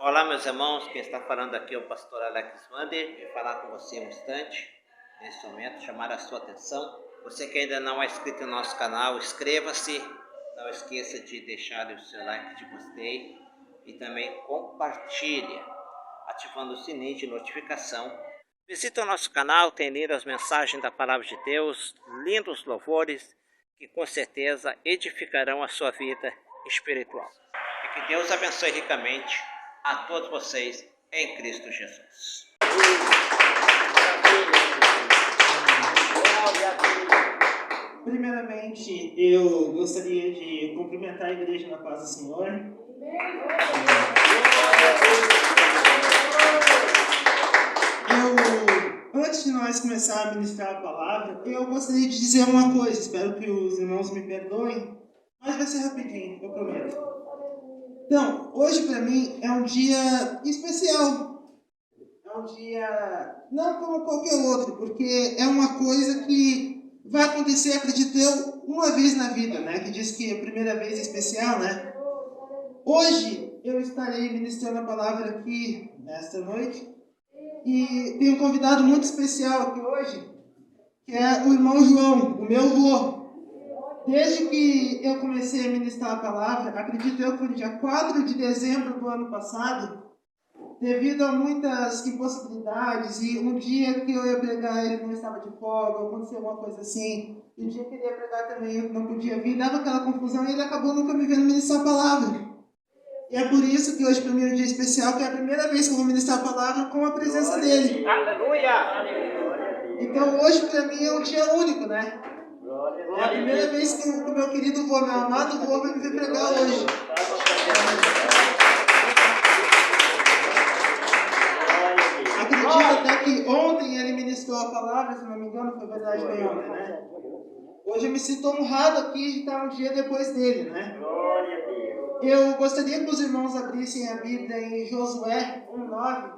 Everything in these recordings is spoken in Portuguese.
Olá, meus irmãos, quem está falando aqui é o pastor Alex Vander. Vou falar com você um instante, nesse momento, chamar a sua atenção. Você que ainda não é inscrito no nosso canal, inscreva-se. Não esqueça de deixar o seu like de gostei e também compartilhe, ativando o sininho de notificação. Visite o nosso canal, tem lido as mensagens da Palavra de Deus, lindos louvores que com certeza edificarão a sua vida espiritual. E que Deus abençoe ricamente a todos vocês em Cristo Jesus. Primeiramente, eu gostaria de cumprimentar a igreja na paz do Senhor. Antes de nós começar a ministrar a palavra, eu gostaria de dizer uma coisa. Espero que os irmãos me perdoem, mas vai ser rapidinho, eu prometo. Então, hoje para mim é um dia especial. É um dia não como qualquer outro, porque é uma coisa que vai acontecer, acredito eu, uma vez na vida, né? Que diz que a primeira vez é especial, né? Hoje eu estarei ministrando a palavra aqui nesta noite e tenho um convidado muito especial aqui hoje, que é o irmão João, o meu avô. Desde que eu comecei a ministrar a palavra, acredito eu que foi no dia 4 de dezembro do ano passado, devido a muitas impossibilidades, e um dia que eu ia pregar ele não estava de folga, aconteceu alguma coisa assim, e o dia que ele ia pregar também eu não podia vir, dava aquela confusão e ele acabou nunca me vendo ministrar a palavra. E é por isso que hoje para mim é um dia especial, que é a primeira vez que eu vou ministrar a palavra com a presença dele. Aleluia! Então hoje para mim é um dia único, né? É a primeira vez que o meu querido vô, meu amado vô, vai me ver pregar hoje. Acredito até que ontem ele ministrou a palavra, se não me engano, foi verdade, foi ontem, né? Hoje eu me sinto honrado aqui de estar um dia depois dele, né? Eu gostaria que os irmãos abrissem a Bíblia em Josué 1:9.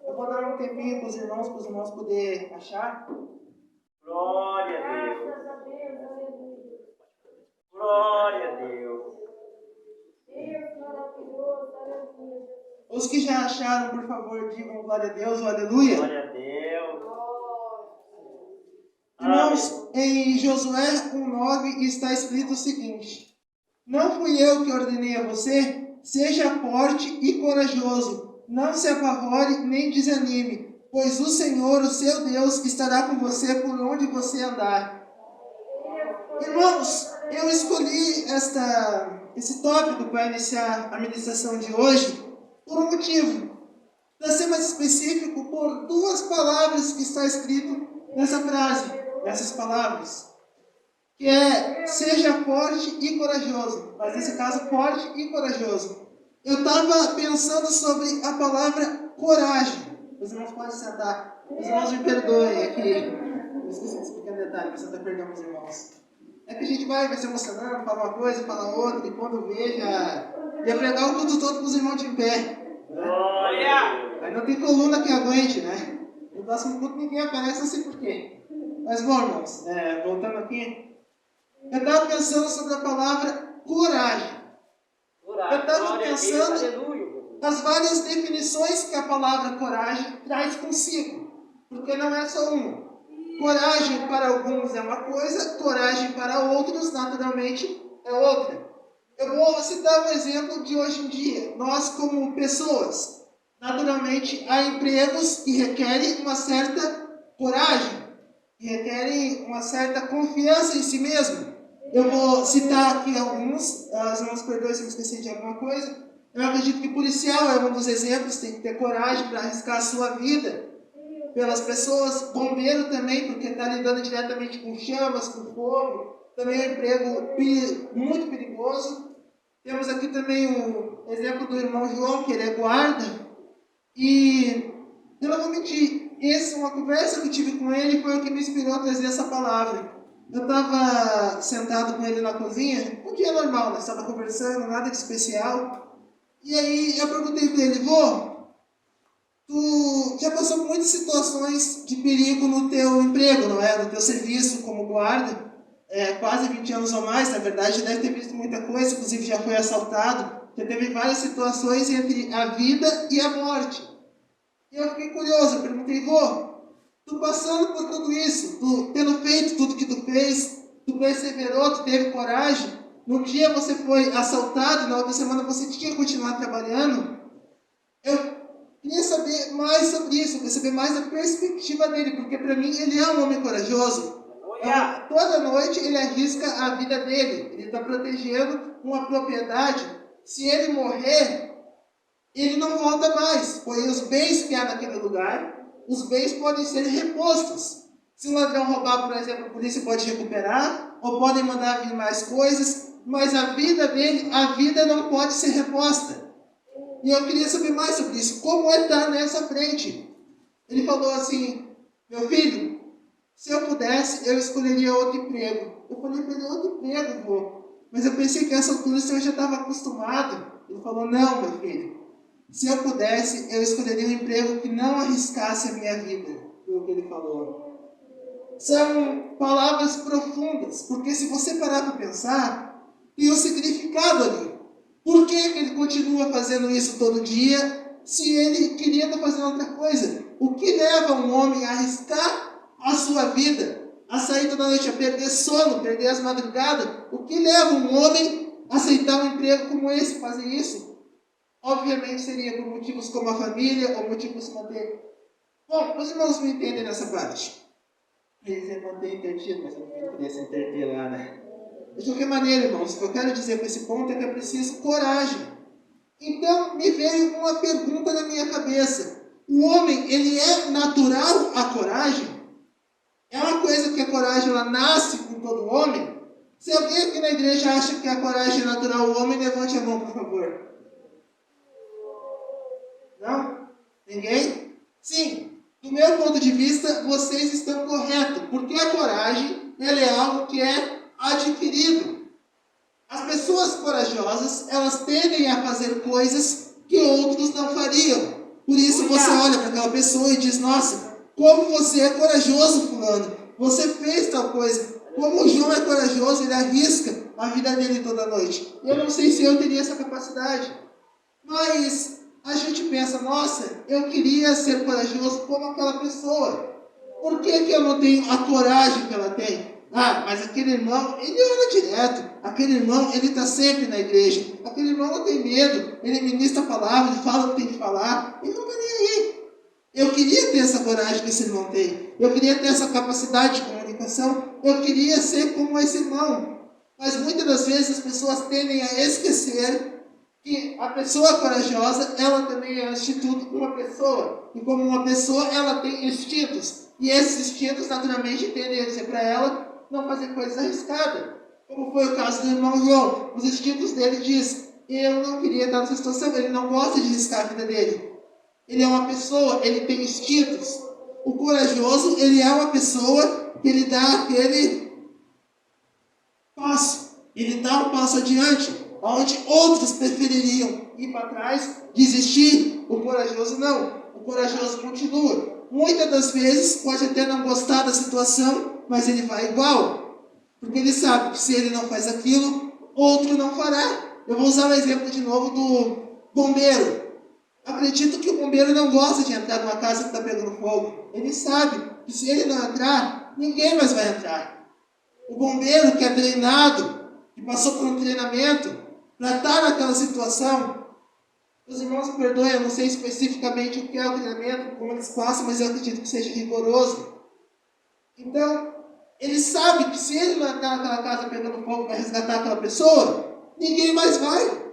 Eu vou dar um tempinho para os irmãos poderem achar. Glória a Deus. Glória a Deus. Os que já acharam, por favor, digam glória a Deus ou aleluia. Glória a Deus. Irmãos, em Josué 1:9 está escrito o seguinte: Não fui eu que ordenei a você? Seja forte e corajoso. Não se apavore nem desanime, pois o Senhor, o seu Deus, estará com você por onde você andar. Irmãos, eu escolhi esse tópico para iniciar a ministração de hoje por um motivo. Para ser mais específico, por duas palavras que está escrito nessa frase, nessas palavras. Que é, seja forte e corajoso. Mas nesse caso, forte e corajoso. Eu estava pensando sobre a palavra coragem. Os irmãos podem sentar. Os irmãos me perdoem aqui. Eu esqueci desse pequeno detalhe, você está perdendo os irmãos. É que a gente vai se emocionando, fala uma coisa, fala outra, e quando vê, já ia pregar o culto todo com os irmãos de pé. Glória! Aí não tem coluna que aguente, né? No próximo culto ninguém aparece, não sei porquê. Mas bom, irmãos, voltando aqui, eu estava pensando sobre a palavra coragem. Eu estava pensando as várias definições que a palavra coragem traz consigo. Porque não é só uma. Coragem para alguns é uma coisa, coragem para outros, naturalmente, é outra. Eu vou citar um exemplo de hoje em dia. Nós, como pessoas, naturalmente, há empregos que requerem uma certa coragem, que requerem uma certa confiança em si mesmo. Eu vou citar aqui alguns, os irmãos perdoem se eu me esqueci de alguma coisa. Eu acredito que policial é um dos exemplos, tem que ter coragem para arriscar a sua vida pelas pessoas. Bombeiro também, porque está lidando diretamente com chamas, com fogo. Também é um emprego muito perigoso. Temos aqui também o exemplo do irmão João, que ele é guarda. E eu não vou mentir, uma conversa que eu tive com ele foi o que me inspirou a trazer essa palavra. Eu estava sentado com ele na cozinha, um dia normal, nós estávamos conversando, nada de especial. E aí eu perguntei para ele: vô, tu já passou por muitas situações de perigo no teu emprego, não é? No teu serviço como guarda, quase 20 anos ou mais, na verdade, deve ter visto muita coisa, inclusive já foi assaltado, Já teve várias situações entre a vida e a morte. E eu fiquei curioso, eu perguntei, vô, tu passando por tudo isso, tu tendo feito tudo que tu fez, tu perseverou, tu teve coragem, num dia você foi assaltado, na outra semana você tinha que continuar trabalhando. Eu queria saber mais sobre isso, queria saber mais da perspectiva dele, porque para mim ele é um homem corajoso. Toda noite ele arrisca a vida dele, ele está protegendo uma propriedade. Se ele morrer, ele não volta mais, pois os bens que há naquele lugar, os bens podem ser repostos. Se o ladrão roubar, por exemplo, a polícia pode recuperar, ou podem mandar vir mais coisas, mas a vida dele, a vida não pode ser reposta. E eu queria saber mais sobre isso, como é estar nessa frente. Ele falou assim, meu filho, se eu pudesse, eu escolheria outro emprego. Eu falei para ele, outro emprego, vô. Mas eu pensei que essa altura o senhor já estava acostumado. Ele falou, não, meu filho. Se eu pudesse, eu escolheria um emprego que não arriscasse a minha vida. Foi o que ele falou. São palavras profundas, porque se você parar para pensar, tem um significado ali. Por que ele continua fazendo isso todo dia, se ele queria estar fazendo outra coisa? O que leva um homem a arriscar a sua vida, a sair toda noite, a perder sono, perder as madrugadas? O que leva um homem a aceitar um emprego como esse, fazer isso? Obviamente seria por motivos como a família, ou motivos se manter... Bom, os irmãos me entendem nessa parte. Eles iam manter intertido, mas eu não queria se interter lá, né? De qualquer maneira, irmãos, o que eu quero dizer com esse ponto é que é preciso coragem. Então, me veio uma pergunta na minha cabeça. O homem, ele é natural a coragem? É uma coisa que a coragem, ela nasce com todo homem? Se alguém aqui na igreja acha que a coragem é natural ao homem, levante a mão, por favor. Não? Ninguém? Sim. Do meu ponto de vista, vocês estão corretos. Porque a coragem, ela é algo que é adquirido. As pessoas corajosas, elas tendem a fazer coisas que outros não fariam. Por isso você olha para aquela pessoa e diz, nossa, como você é corajoso, fulano. Você fez tal coisa. Como o João é corajoso, ele arrisca a vida dele toda noite. Eu não sei se eu teria essa capacidade. Mas a gente pensa, nossa, eu queria ser corajoso como aquela pessoa. Por que eu não tenho a coragem que ela tem? Ah, mas aquele irmão, ele ora direto. Aquele irmão, ele está sempre na igreja. Aquele irmão não tem medo. Ele ministra a palavra, ele fala o que tem que falar. Ele não está nem aí. Eu queria ter essa coragem que esse irmão tem. Eu queria ter essa capacidade de comunicação. Eu queria ser como esse irmão. Mas muitas das vezes as pessoas tendem a esquecer que a pessoa corajosa, ela também é, antes de tudo, uma pessoa. E como uma pessoa, ela tem instintos. E esses instintos, naturalmente, tendem a dizer para ela não fazer coisas arriscadas. Como foi o caso do irmão João. Os instintos dele diz, eu não queria estar nessa situação. Ele não gosta de arriscar a vida dele. Ele é uma pessoa, ele tem instintos. O corajoso, ele é uma pessoa que ele dá aquele passo. Ele dá um passo adiante, onde outros prefeririam ir para trás, desistir. O corajoso não. O corajoso continua. Muitas das vezes pode até não gostar da situação, mas ele vai igual. Porque ele sabe que se ele não faz aquilo, outro não fará. Eu vou usar o exemplo de novo do bombeiro. Acredito que o bombeiro não gosta de entrar numa casa que está pegando fogo. Ele sabe que se ele não entrar, ninguém mais vai entrar. O bombeiro que é treinado, que passou por um treinamento, para estar naquela situação, os irmãos me perdoem, eu não sei especificamente o que é o treinamento, como eles passam, mas eu acredito que seja rigoroso. Então, ele sabe que se ele não entrar naquela casa pegando fogo para resgatar aquela pessoa, ninguém mais vai.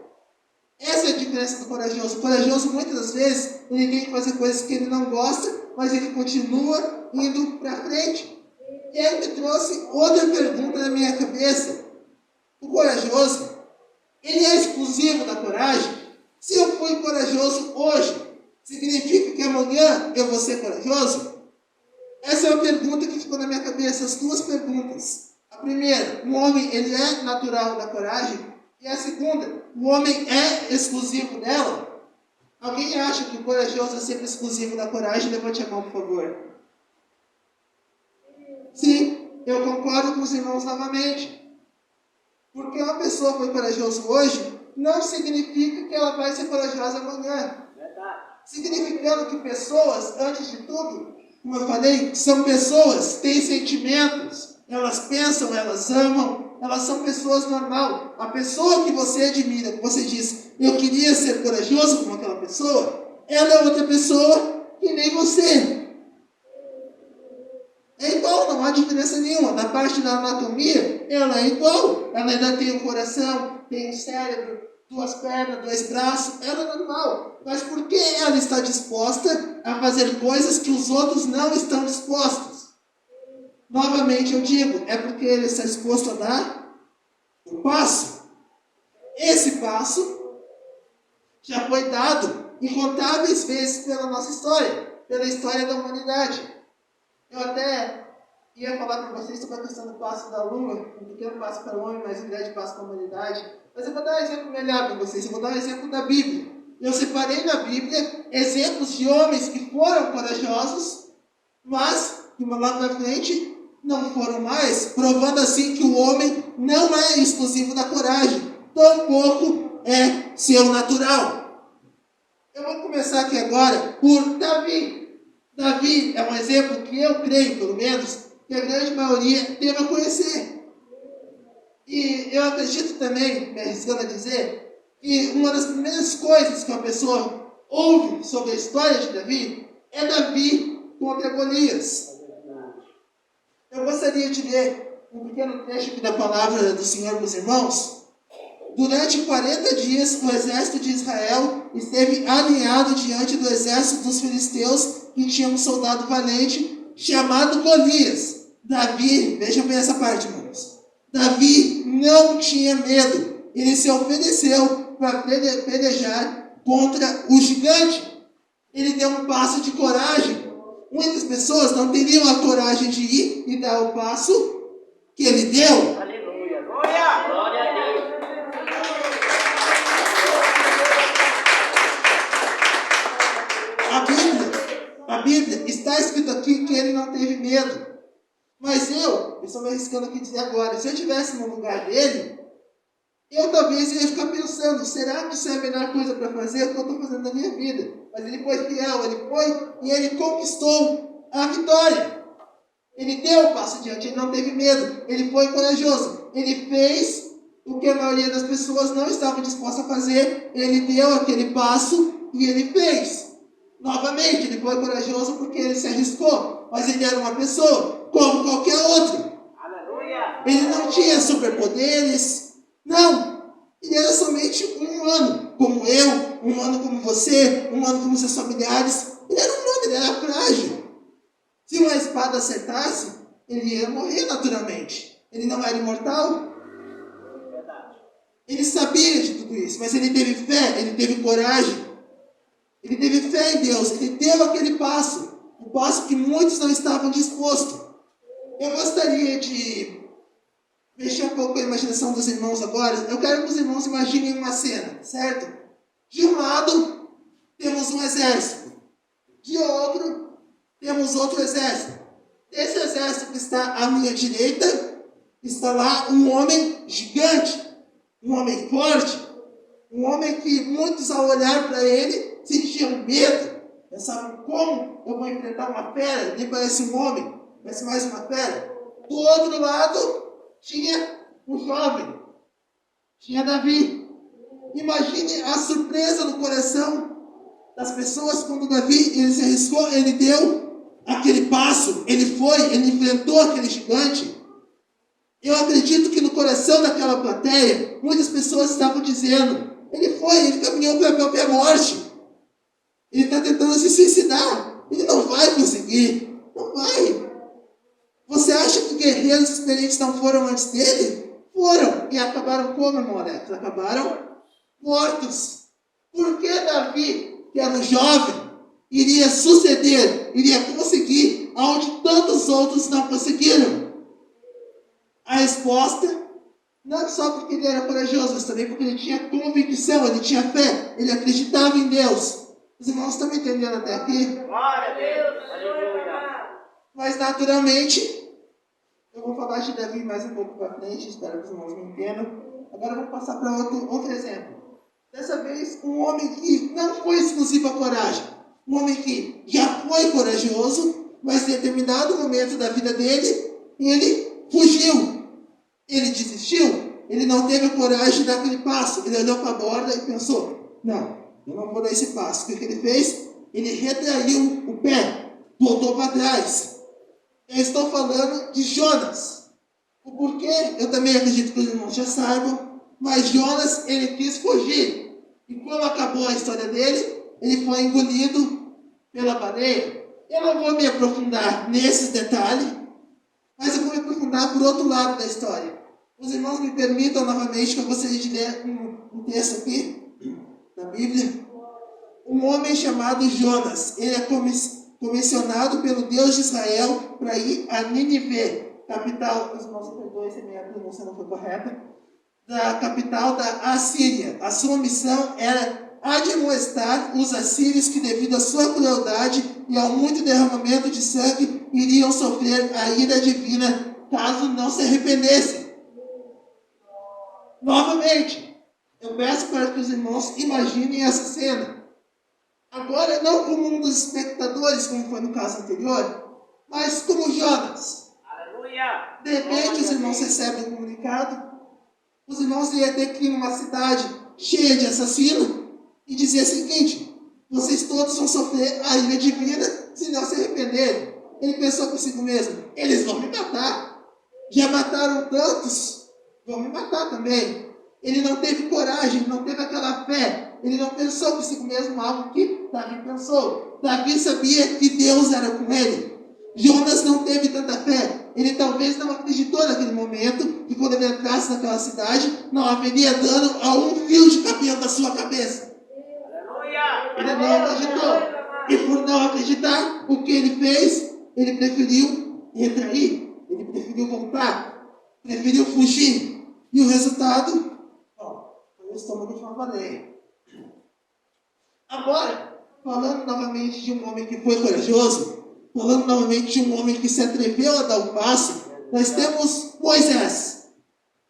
Essa é a diferença do corajoso. O corajoso, muitas das vezes, ele tem que fazer coisas que ele não gosta, mas ele continua indo para frente. E aí me trouxe outra pergunta na minha cabeça. O corajoso, ele é exclusivo da coragem? Se eu fui corajoso hoje, significa que amanhã eu vou ser corajoso? Essa é uma pergunta que ficou na minha cabeça, as duas perguntas. A primeira, o homem, ele é natural da coragem? E a segunda, o homem é exclusivo dela? Alguém acha que o corajoso é sempre exclusivo da coragem? Levante a mão, por favor. Sim, eu concordo com os irmãos novamente. Porque uma pessoa foi corajosa hoje, não significa que ela vai ser corajosa amanhã. Verdade. Significando que pessoas, antes de tudo, como eu falei, são pessoas, têm sentimentos, elas pensam, elas amam, elas são pessoas normais. A pessoa que você admira, que você diz, eu queria ser corajoso como aquela pessoa, ela é outra pessoa que nem você. É igual, não há diferença nenhuma. Na parte da anatomia, ela é igual. Ela ainda tem um coração, tem um cérebro, 2 pernas, 2 braços. Ela é normal. Mas por que ela está disposta a fazer coisas que os outros não estão dispostos? Novamente eu digo, é porque ele está disposto a dar um passo. Esse passo já foi dado incontáveis vezes pela nossa história, pela história da humanidade. Eu até ia falar para vocês sobre a questão do passo da lua, um pequeno passo para o homem, mas um grande passo para a humanidade. Mas eu vou dar um exemplo melhor para vocês, eu vou dar um exemplo da Bíblia. Eu separei na Bíblia exemplos de homens que foram corajosos, mas que lá na frente não foram mais, provando assim que o homem não é exclusivo da coragem, tampouco é seu natural. Eu vou começar aqui agora por Davi. Davi é um exemplo que eu creio, pelo menos, que a grande maioria deva conhecer. E eu acredito também, me arriscando a dizer, que uma das primeiras coisas que uma pessoa ouve sobre a história de Davi é Davi contra Golias. Eu gostaria de ler um pequeno trecho aqui da palavra do Senhor para os irmãos. Durante 40 dias, o exército de Israel esteve alinhado diante do exército dos filisteus, que tinha um soldado valente chamado Golias. Davi, vejam bem essa parte, irmãos. Davi não tinha medo. Ele se ofereceu para pelejar contra o gigante. Ele deu um passo de coragem. Muitas pessoas não teriam a coragem de ir e dar o passo que ele deu. Aleluia. Glória. Glória a Deus. A Bíblia está escrito aqui que ele não teve medo. Mas eu estou me arriscando aqui dizer agora, se eu estivesse no lugar dele, eu talvez ia ficar pensando, será que isso é a melhor coisa para fazer o que eu estou fazendo na minha vida? Mas ele foi fiel, ele foi e ele conquistou a vitória. Ele deu o passo adiante, ele não teve medo, ele foi corajoso. Ele fez o que a maioria das pessoas não estavam dispostas a fazer, ele deu aquele passo e ele fez. Novamente, ele foi corajoso porque ele se arriscou, mas ele era uma pessoa como qualquer outro. Aleluia. Ele não tinha superpoderes, não. Ele era somente um humano, como eu, um humano como você, um humano como seus familiares. Ele era humano, ele era frágil. Se uma espada acertasse, ele ia morrer naturalmente. Ele não era imortal. Verdade. Ele sabia de tudo isso, mas ele teve fé, ele teve coragem. Ele teve fé em Deus, ele deu aquele passo, um passo que muitos não estavam dispostos. Eu gostaria de mexer um pouco com a imaginação dos irmãos agora. Eu quero que os irmãos imaginem uma cena, certo? De um lado, temos um exército. De outro, temos outro exército. Desse exército que está à minha direita, está lá um homem gigante, um homem forte, um homem que muitos, ao olhar para ele, sentiam medo. Pensavam, como eu vou enfrentar uma fera? Nem parece um homem, parece mais uma fera. Do outro lado, tinha um jovem, tinha Davi. Imagine a surpresa no coração das pessoas quando Davi, ele se arriscou, ele deu aquele passo, ele foi, ele enfrentou aquele gigante. Eu acredito que no coração daquela plateia, muitas pessoas estavam dizendo, ele caminhou para a própria morte. Ele está tentando se suicidar. Ele não vai conseguir. Não vai. Você acha que guerreiros experientes não foram antes dele? Foram. E acabaram como, irmão Alex? Acabaram mortos. Por que Davi, que era um jovem, iria suceder, iria conseguir onde tantos outros não conseguiram? A resposta, não só porque ele era corajoso, mas também porque ele tinha convicção, ele tinha fé, ele acreditava em Deus. Os irmãos estão me entendendo até aqui? Glória a Deus. Aleluia. Mas naturalmente, eu vou falar de Davi mais um pouco para frente, espero que os irmãos me entendam. Agora eu vou passar para outro exemplo. Dessa vez, um homem que não foi exclusivo à coragem. Um homem que já foi corajoso, mas em determinado momento da vida dele, ele fugiu. Ele desistiu. Ele não teve coragem de dar aquele passo. Ele olhou para a borda e pensou, não, eu não vou dar esse passo. O que ele fez? Ele retraiu o pé, voltou para trás. Eu estou falando de Jonas. O porquê, eu também acredito que os irmãos já saibam, mas Jonas, ele quis fugir. E quando acabou a história dele, ele foi engolido pela baleia. Eu não vou me aprofundar nesses detalhes, mas eu vou me aprofundar por outro lado da história. Os irmãos me permitam novamente que eu gostaria de ler um texto aqui, da Bíblia. Um homem chamado Jonas, ele é comissionado pelo Deus de Israel para ir a Nínive, capital, os irmãos perdoem se a minha pronúncia não foi correta, da capital da Assíria. A sua missão era admoestar os assírios que, devido à sua crueldade e ao muito derramamento de sangue, iriam sofrer a ira divina caso não se arrependessem. Novamente, eu peço para que os irmãos imaginem essa cena. Agora, não como um dos espectadores, como foi no caso anterior, mas como Jonas. Aleluia! De repente, os irmãos recebem um comunicado. Os irmãos iam ter que ir numa cidade cheia de assassinos e dizer o seguinte: vocês todos vão sofrer a ira divina se não se arrependerem. Ele pensou consigo mesmo: eles vão me matar. Já mataram tantos, vão me matar também. Ele não teve coragem, não teve aquela fé. Ele não pensou consigo mesmo algo que Davi pensou. Davi sabia que Deus era com ele. Jonas não teve tanta fé. Ele talvez não acreditou naquele momento que quando ele entrasse naquela cidade, não haveria dano a um fio de cabelo da sua cabeça. Aleluia! Ele não acreditou. E por não acreditar, o que ele fez? Ele preferiu retrair. Ele preferiu voltar. Preferiu fugir. E o resultado? Foi o estômago de uma baleia. Agora, falando novamente de um homem que foi corajoso, falando novamente de um homem que se atreveu a dar um passo, nós temos Moisés.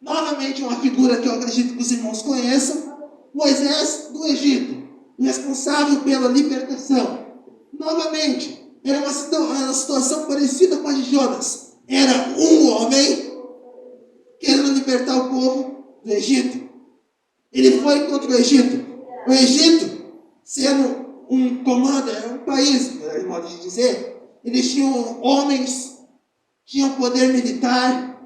Novamente uma figura que eu acredito que os irmãos conheçam. Moisés do Egito, responsável pela libertação. Novamente, era uma situação parecida com a de Jonas. Era um homem querendo libertar o povo do Egito. Ele foi contra o Egito. O Egito, sendo um comando, era um país, de modo de dizer, eles tinham homens, tinham poder militar.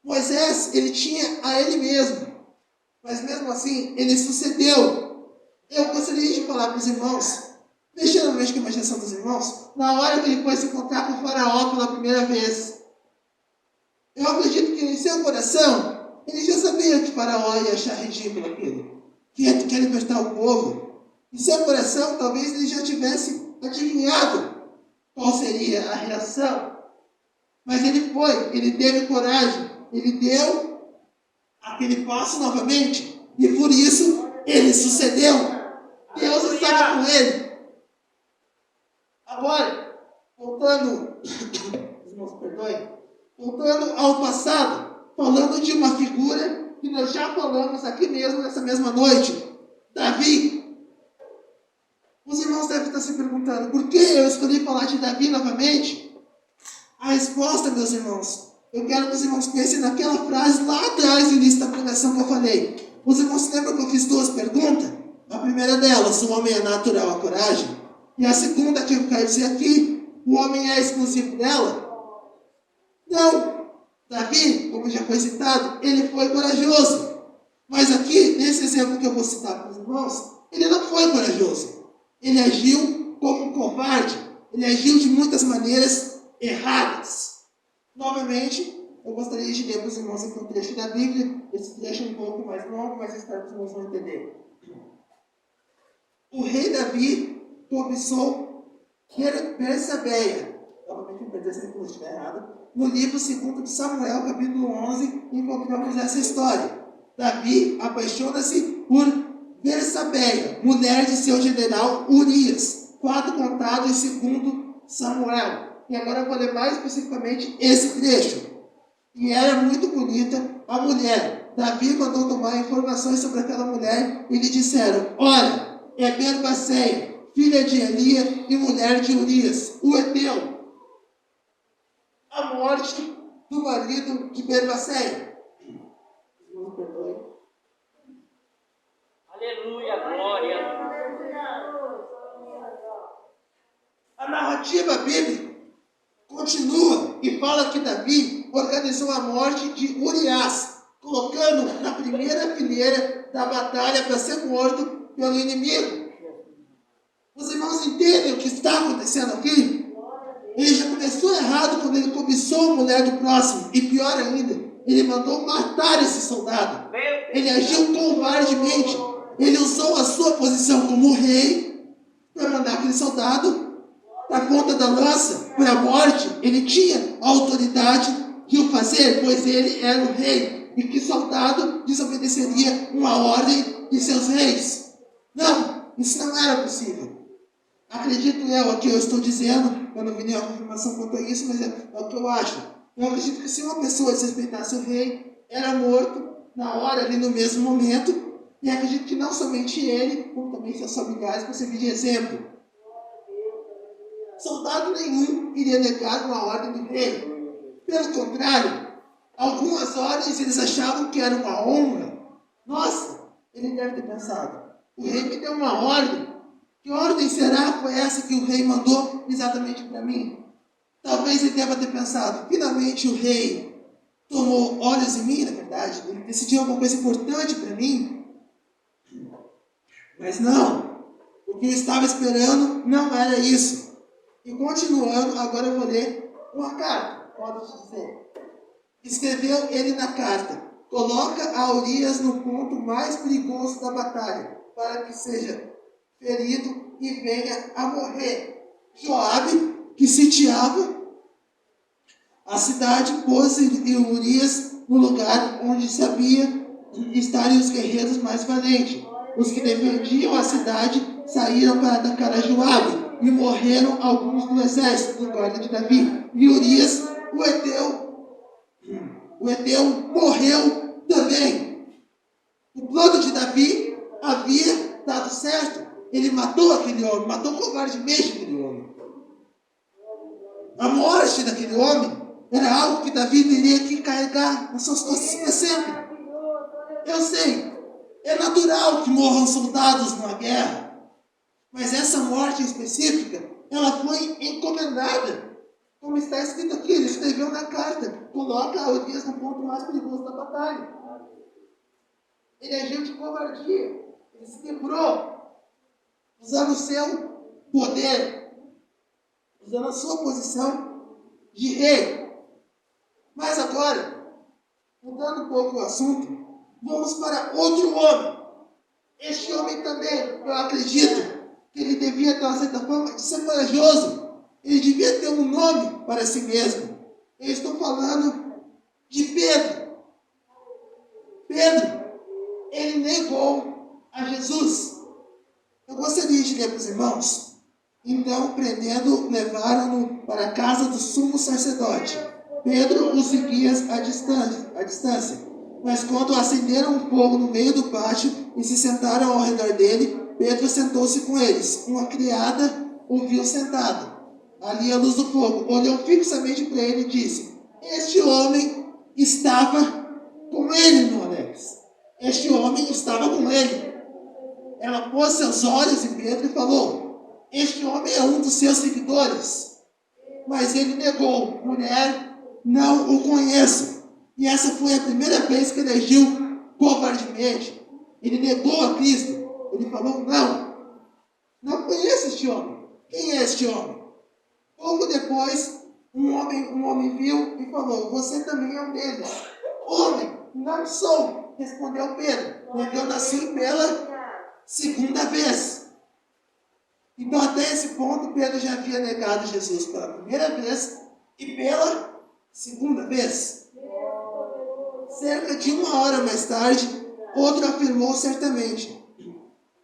Moisés, ele tinha a ele mesmo, mas mesmo assim, ele sucedeu. Eu gostaria de falar para os irmãos, mexendo mesmo com a imaginação dos irmãos, na hora que ele foi se encontrar com o faraó pela primeira vez. Eu acredito que em seu coração, ele já sabia que o faraó ia achar ridículo aquilo, que quer libertar o povo. Em seu coração, talvez ele já tivesse adivinhado qual seria a reação. Mas ele foi, ele teve coragem, ele deu aquele passo novamente, e por isso ele sucedeu. Deus estava com ele. Agora, voltando, os irmãos perdoem, voltando ao passado, falando de uma figura que nós já falamos aqui mesmo nessa mesma noite, Davi. Os irmãos devem estar se perguntando, por que eu escolhi falar de Davi novamente? A resposta, meus irmãos, eu quero que os irmãos pensem naquela frase lá atrás do início da pregação que eu falei. Os irmãos se lembram que eu fiz duas perguntas? A primeira delas, o homem é natural à coragem? E a segunda que eu quero dizer aqui, o homem é exclusivo dela? Não. Davi, como já foi citado, ele foi corajoso. Mas aqui, nesse exemplo que eu vou citar para os irmãos, ele não foi corajoso. Ele agiu como um covarde. Ele agiu de muitas maneiras erradas. Novamente, eu gostaria de ler para os irmãos aqui um trecho da Bíblia. Esse trecho é um pouco mais longo, mas espero que os irmãos vão entender. O rei Davi cobiçou Bersabeia. Novamente, me perdi se eu estiver errado. No livro 2 de Samuel, capítulo 11, encontramos essa história. Davi apaixona-se por Bersabeia, mulher de seu general Urias. Fato contado em 2 Samuel. E agora eu vou ler mais especificamente esse trecho. E era muito bonita a mulher. Davi mandou tomar informações sobre aquela mulher e lhe disseram: olha, é Berbaceia, filha de Elia e mulher de Urias, o Eteu. A morte do marido de Berbaceia. Não perdoe. Aleluia, glória. A narrativa bíblica continua e fala que Davi organizou a morte de Urias, colocando na primeira fileira da batalha para ser morto pelo inimigo. Os irmãos entendem o que está acontecendo aqui? Ele já começou errado quando ele cobiçou a mulher do próximo. E pior ainda, ele mandou matar esse soldado. Ele agiu covardemente. Ele usou a sua posição como rei para mandar aquele soldado para a ponta da lança, para a morte. Ele tinha a autoridade de o fazer, pois ele era o rei. E que soldado desobedeceria uma ordem de seus reis? Não, isso não era possível. Acredito eu, aqui eu estou dizendo, eu não vi nenhuma confirmação quanto a isso, mas é o que eu acho. Eu acredito que se uma pessoa desrespeitasse o rei, era morto na hora, ali no mesmo momento. E acredito que não somente ele, como também seus familiares, para servir de exemplo. Soldado nenhum iria negar uma ordem do rei. Pelo contrário, algumas ordens eles achavam que era uma honra. Nossa, ele deve ter pensado, o rei me deu uma ordem. Que ordem será que foi essa que o rei mandou exatamente para mim? Talvez ele deva ter pensado, finalmente o rei tomou olhos em mim, na verdade. Ele decidiu alguma coisa importante para mim. Mas não, o que eu estava esperando não era isso. E continuando, agora eu vou ler uma carta, pode dizer. Escreveu ele na carta: coloca a Urias no ponto mais perigoso da batalha, para que seja ferido e venha a morrer. Joabe, que sitiava a cidade, pôs Urias no lugar onde sabia estarem os guerreiros mais valentes. Os que defendiam a cidade saíram para atacar a Joabe, e morreram alguns do exército do guarda de Davi. E Urias, o Eteu morreu também. O plano de Davi havia dado certo. Ele matou aquele homem, matou covardemente aquele homem. A morte daquele homem era algo que Davi teria que carregar nas suas costas para sempre. Eu sei, é natural que morram soldados numa guerra. Mas essa morte específica, ela foi encomendada. Como está escrito aqui, ele escreveu na carta: coloca a Urias no ponto mais perigoso da batalha. Ele agiu de covardia. Ele se quebrou, usando o seu poder, usando a sua posição de rei. Mas agora, mudando um pouco o assunto, vamos para outro homem. Este homem também, eu acredito, que ele devia ter uma certa forma de ser corajoso. Ele devia ter um nome para si mesmo. Eu estou falando de Pedro. Pedro, ele negou a Jesus. Eu gostaria de ler para os irmãos. Então, prendendo, levaram-no para a casa do sumo sacerdote. Pedro o seguia à distância. Mas quando acenderam um fogo no meio do pátio e se sentaram ao redor dele, Pedro sentou-se com eles. Uma criada o viu sentado ali à luz do fogo, olhou fixamente para ele e disse: este homem estava com ele, meu Alex. Este homem estava com ele. Ela pôs seus olhos em Pedro e falou: este homem é um dos seus seguidores. Mas ele negou: mulher, não o conheço. E essa foi a primeira vez que ele agiu covardemente. Ele negou a Cristo. Ele falou: não conheço este homem. Quem é este homem? Pouco depois, um homem viu e falou: você também é um deles. Homem, não sou, respondeu Pedro, negando assim pela segunda vez. Então, até esse ponto, Pedro já havia negado Jesus pela primeira vez e pela segunda vez. Cerca de 1 hora mais tarde, outro afirmou certamente: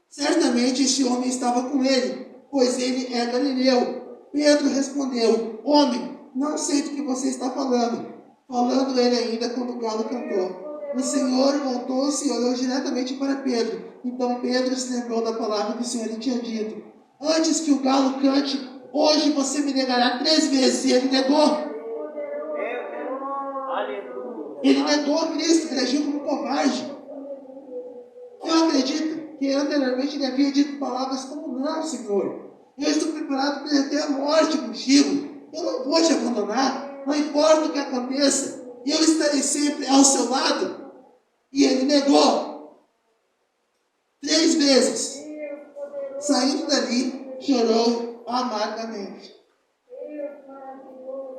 certamente este homem estava com ele, pois ele é galileu. Pedro respondeu: homem, não sei do que você está falando. Falando ele ainda quando o galo cantou. O Senhor voltou-se e olhou diretamente para Pedro. Então Pedro se lembrou da palavra que o Senhor lhe tinha dito: antes que o galo cante, hoje você me negará 3 vezes. E ele negou. Ele negou Cristo, ele agiu como covarde. Eu acredito que anteriormente ele havia dito palavras como: não, Senhor, eu estou preparado para ir até a morte contigo. Eu não vou te abandonar, não importa o que aconteça, eu estarei sempre ao seu lado. E ele negou 3 vezes. Saindo dali, chorou amargamente.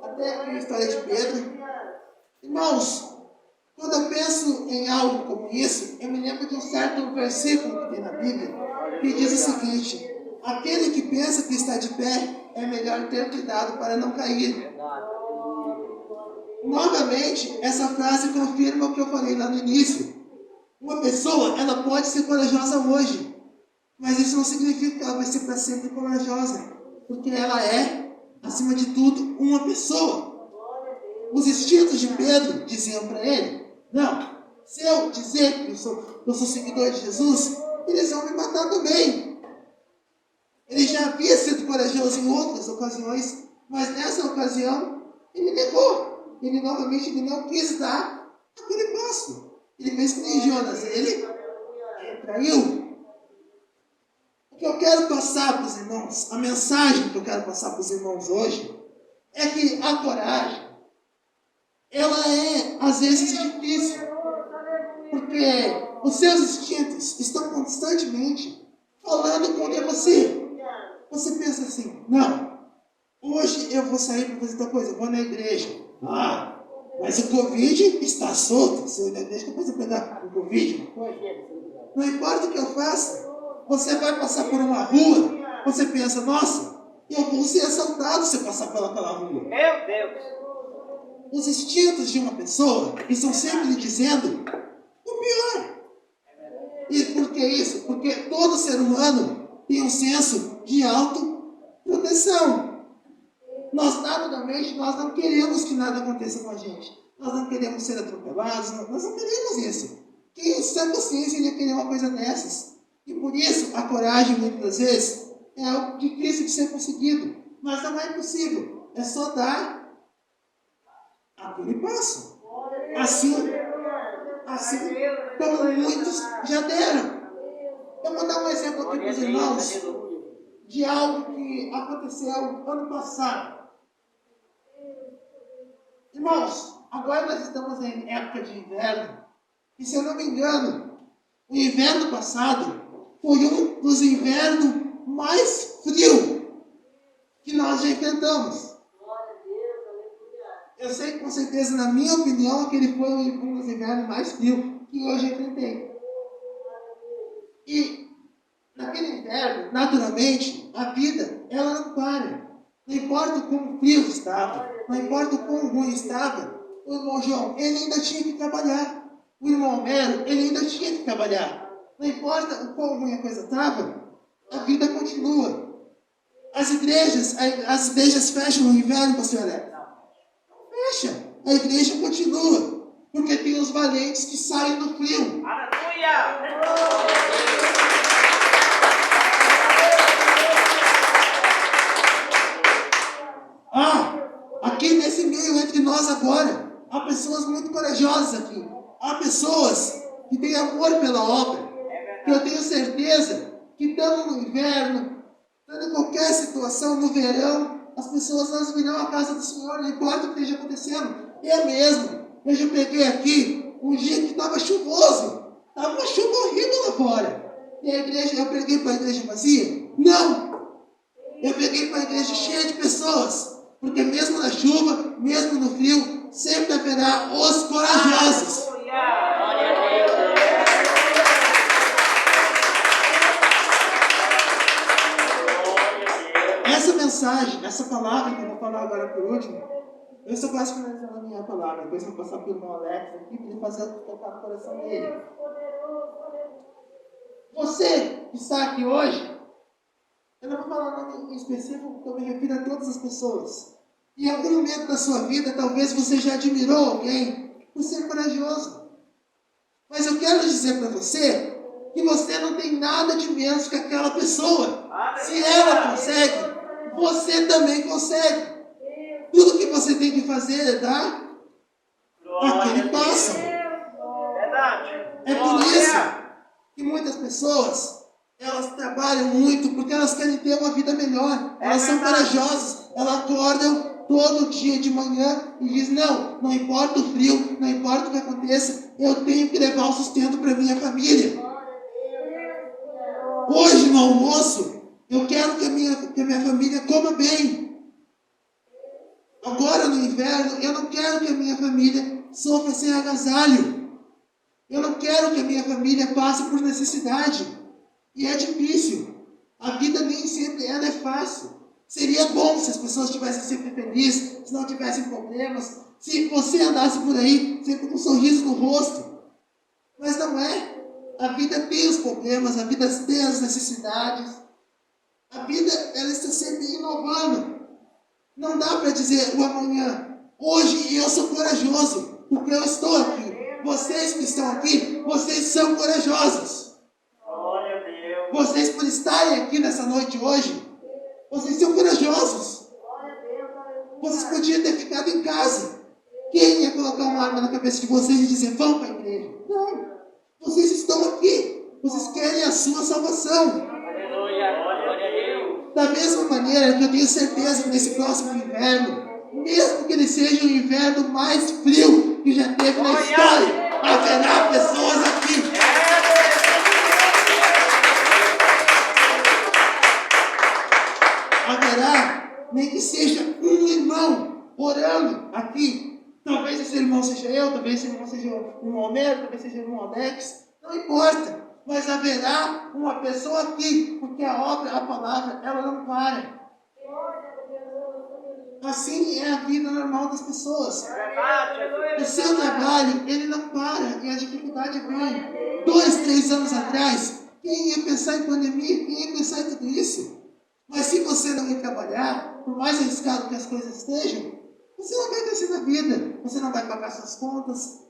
Até aqui a história de Pedro. Irmãos, quando eu penso em algo como isso, eu me lembro de um certo versículo que tem na Bíblia, que diz o seguinte: aquele que pensa que está de pé, é melhor ter cuidado para não cair. Novamente, essa frase confirma o que eu falei lá no início. Uma pessoa, ela pode ser corajosa hoje, mas isso não significa que ela vai ser para sempre corajosa, porque ela é, acima de tudo, uma pessoa. Os instintos de Pedro diziam para ele: não, se eu dizer que eu sou seguidor de Jesus, eles vão me matar também. Ele já havia sido corajoso em outras ocasiões, mas nessa ocasião ele negou. Ele novamente não quis dar aquele passo. Ele fez que nem Jonas, ele traiu. O que eu quero passar para os irmãos, a mensagem que eu quero passar para os irmãos hoje, é que a coragem, ela é às vezes difícil, porque os seus instintos estão constantemente falando contra você. Você pensa assim: não, hoje eu vou sair para fazer tal coisa, eu vou na igreja. Ah, mas o Covid está solto. Se eu ir na igreja, depois eu pegar o Covid. Não importa o que eu faça, você vai passar por uma rua, você pensa: nossa, eu vou ser assaltado se eu passar pelaquela rua. Meu Deus! Os instintos de uma pessoa estão sempre lhe dizendo o pior. E por que isso? Porque todo ser humano tem um senso de autoproteção. Nós, naturalmente, nós não queremos que nada aconteça com a gente. Nós não queremos ser atropelados, nós não queremos isso. Quem sem consciência iria querer uma coisa dessas? E por isso, a coragem, muitas vezes, é algo difícil de ser conseguido. Mas não é impossível. É só dar aquele passo. Assim como muitos já deram. Eu vou dar um exemplo aqui para os irmãos de algo que aconteceu ano passado. Irmãos, agora nós estamos em época de inverno. E se eu não me engano, o inverno passado foi um dos invernos mais frios que nós já enfrentamos. Eu sei que com certeza, na minha opinião, que ele foi um dos invernos mais frios que hoje eu enfrentei. E naquele inverno, naturalmente, a vida, ela não para. Não importa o quão frio estava, não importa o quão ruim estava, o irmão João, ele ainda tinha que trabalhar. O irmão Homero, ele ainda tinha que trabalhar. Não importa o quão ruim a coisa estava, a vida continua. As igrejas fecham no inverno, pastor Alex? Fecha. A igreja continua. Porque tem os valentes que saem do frio. Aleluia! Aqui nesse meio entre nós agora, há pessoas muito corajosas aqui. Há pessoas que têm amor pela obra. Que eu tenho certeza que estando no inverno, estando em qualquer situação, no verão, as pessoas não virão à casa do Senhor, não importa o que esteja acontecendo. Eu mesmo, eu já peguei aqui um dia que estava chuvoso. Estava uma chuva horrível lá fora. E a igreja, eu preguei para a igreja vazia? Não! Eu preguei para a igreja cheia de pessoas. Porque mesmo na chuva, mesmo no frio, sempre haverá os corajosos. Essa mensagem, essa palavra que eu vou falar agora por último, eu estou quase finalizando a minha palavra. Depois eu vou passar pelo irmão Alex aqui para ele fazer tocar no coração dele. Você que está aqui hoje, eu não vou falar nome em específico, porque eu me refiro a todas as pessoas. Em algum momento da sua vida, talvez você já admirou alguém por ser corajoso. Mas eu quero dizer para você que você não tem nada de menos que aquela pessoa. Se ela consegue, você também consegue. Tudo que você tem que fazer é dar aquele passo. É por isso que muitas pessoas, elas trabalham muito porque elas querem ter uma vida melhor. Elas são corajosas. Elas acordam todo dia de manhã e dizem, não importa o frio, não importa o que aconteça, eu tenho que levar o sustento para minha família. Hoje no almoço, eu quero que a minha família coma bem. Agora no inverno, eu não quero que a minha família sofra sem agasalho. Eu não quero que a minha família passe por necessidade. E é difícil. A vida nem sempre ela é fácil. Seria bom se as pessoas estivessem sempre felizes, se não tivessem problemas, se você andasse por aí sempre com um sorriso no rosto. Mas não é. A vida tem os problemas, a vida tem as necessidades. A vida ela está sempre inovando. Não dá para dizer o amanhã, hoje eu sou corajoso, porque eu estou aqui. Vocês que estão aqui, vocês são corajosos. Vocês por estarem aqui nessa noite hoje, vocês são corajosos. Vocês podiam ter ficado em casa. Quem ia colocar uma arma na cabeça de vocês e dizer, vão para a igreja? Não. Vocês estão aqui. Vocês querem a sua salvação. Da mesma maneira que eu tenho certeza que nesse próximo inverno, mesmo que ele seja o inverno mais frio que já teve na história, haverá pessoas aqui. Haverá, nem que seja um irmão orando aqui. Talvez esse irmão seja eu, talvez esse irmão seja o irmão Homero, talvez seja o irmão Alex. Não importa. Mas haverá uma pessoa aqui, porque a obra, a palavra, ela não para. Assim é a vida normal das pessoas. O seu trabalho, ele não para, e a dificuldade vem. 2, 3 anos atrás, quem ia pensar em pandemia? Quem ia pensar em tudo isso? Mas se você não ir trabalhar, por mais arriscado que as coisas estejam, você não vai crescer na vida, você não vai pagar suas contas.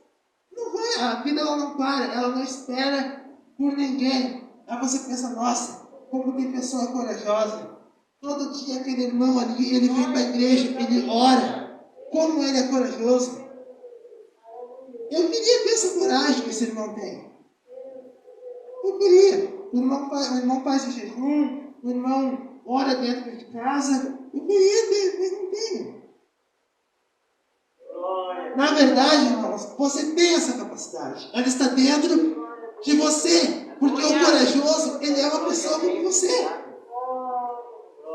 Não vai, a vida ela não para, ela não espera por ninguém. Aí você pensa, nossa, como tem pessoa corajosa. Todo dia aquele irmão ali, ele vem para a igreja, ele ora. Como ele é corajoso. Eu queria ter essa coragem que esse irmão tem. Eu queria. O irmão faz o jejum, o irmão ora dentro de casa. Eu queria ter, mas não tenho. Na verdade, irmãos, você tem essa capacidade. Ela está dentro de você. Porque o corajoso, ele é uma pessoa como você.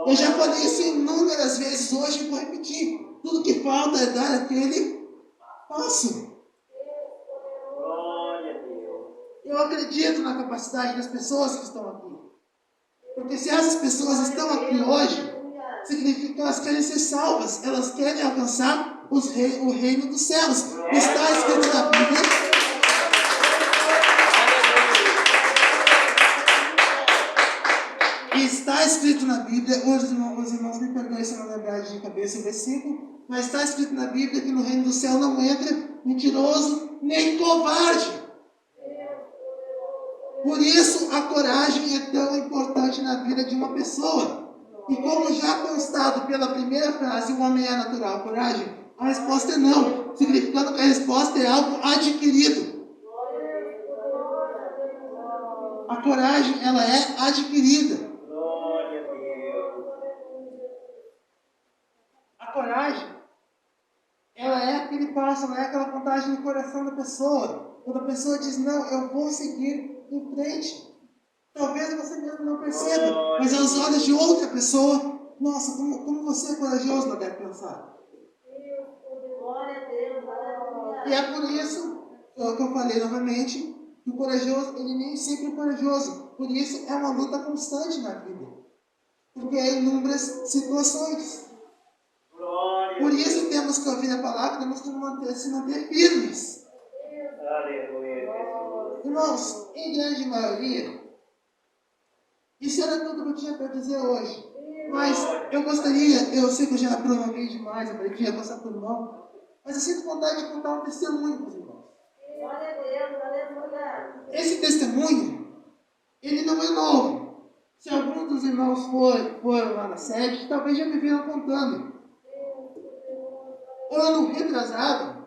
Eu já falei isso inúmeras vezes hoje e vou repetir. Tudo que falta é dar aquele passo. Eu acredito na capacidade das pessoas que estão aqui. Porque se essas pessoas estão aqui hoje, significa que elas querem ser salvas. Elas querem alcançar o reino dos céus. Está escrito na Bíblia. Está escrito na Bíblia, hoje os irmãos me perdoem se eu não lembrar de cabeça o versículo, mas está escrito na Bíblia que no reino do céu não entra mentiroso nem covarde. Por isso a coragem é tão importante na vida de uma pessoa. E como já constado pela primeira frase, o homem é natural, coragem, a resposta é não, significando que a resposta é algo adquirido. A coragem, ela é adquirida. A coragem, ela é aquele passo, ela é aquela vontade no coração da pessoa. Quando a pessoa diz, não, eu vou seguir em frente. Talvez você mesmo não perceba, mas aos olhos de outra pessoa, nossa, como você é corajoso, ela deve pensar. E é por isso, que eu falei novamente, que o corajoso, ele nem sempre é corajoso. Por isso é uma luta constante na vida. Porque há inúmeras situações. Por isso temos que ouvir a palavra, temos que se manter firmes. Irmãos, em grande maioria, isso era tudo que eu tinha para dizer hoje. Mas eu gostaria, eu sei que eu já prolonguei demais, eu falei que ia passar por mão, mas eu sinto vontade de contar um testemunho para os irmãos. Esse testemunho, ele não é novo. Se algum dos irmãos foram lá na sede, talvez já me viram contando. Ano retrasado,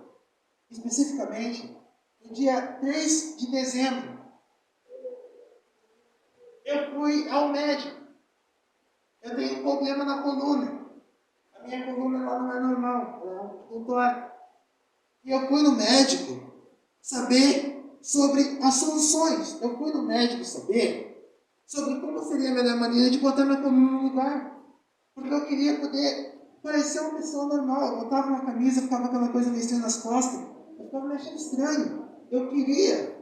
especificamente, no dia 3 de dezembro, eu fui ao médico. Eu tenho um problema na coluna. A minha coluna ela não é normal, ela é um contorno. E eu fui no médico saber sobre as soluções. Eu fui no médico saber sobre como seria a melhor maneira de botar minha coluna no lugar. Porque eu queria poder parecer uma pessoa normal. Eu botava uma camisa, ficava aquela coisa meio estranha nas costas. Eu ficava me achando estranho. Eu queria.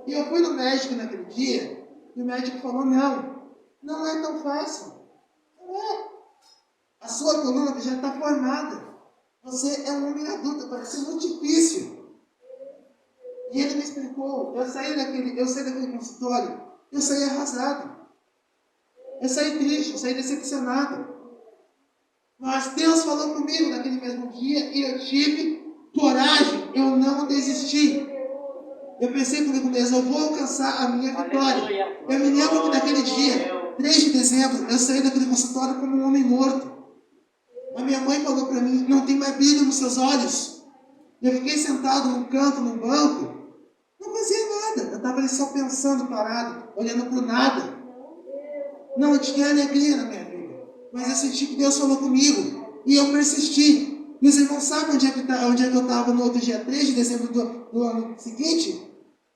E eu fui no médico naquele dia, e o médico falou, não é tão fácil. Não é. A sua coluna já está formada. Você é um homem adulto, parece muito difícil. E ele me explicou, eu saí daquele consultório, eu saí arrasado. Eu saí triste, eu saí decepcionado. Mas Deus falou comigo naquele mesmo dia e eu tive coragem, eu não desisti. Eu pensei comigo mesmo, eu vou alcançar a minha vitória. Eu me lembro que naquele dia, 3 de dezembro, eu saí daquele consultório como um homem morto. A minha mãe falou para mim, não tem mais brilho nos seus olhos. Eu fiquei sentado num canto, num banco, não fazia nada. Eu estava ali só pensando, parado, olhando para o nada. Não tinha alegria na minha vida. Mas eu senti que Deus falou comigo. E eu persisti. E os irmãos sabem onde é que eu estava no outro dia 3 de dezembro do ano seguinte?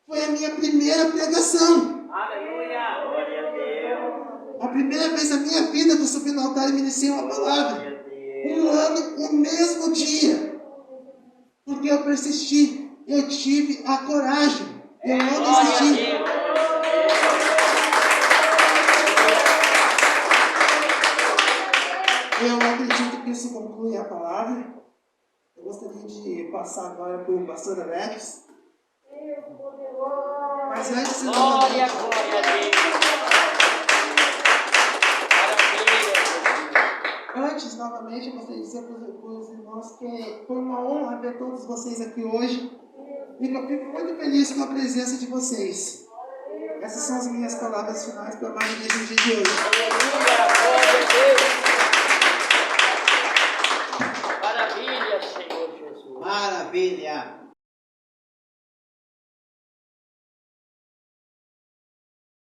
Foi a minha primeira pregação. Aleluia! Glória a Deus! A primeira vez na minha vida que eu subi no altar e ministrei uma palavra. Um ano, o mesmo dia. Porque eu persisti. Eu tive a coragem. Eu não desisti. Eu acredito que isso conclui a palavra. Eu gostaria de passar agora para o pastor Alex. Mas antes eu Glória a Deus! Antes, novamente, eu gostaria de dizer para os irmãos que foi uma honra ver todos vocês aqui hoje. E eu fico muito feliz com a presença de vocês. Essas são as minhas palavras finais para mais um dia de hoje. Maravilha, Senhor Jesus. Maravilha!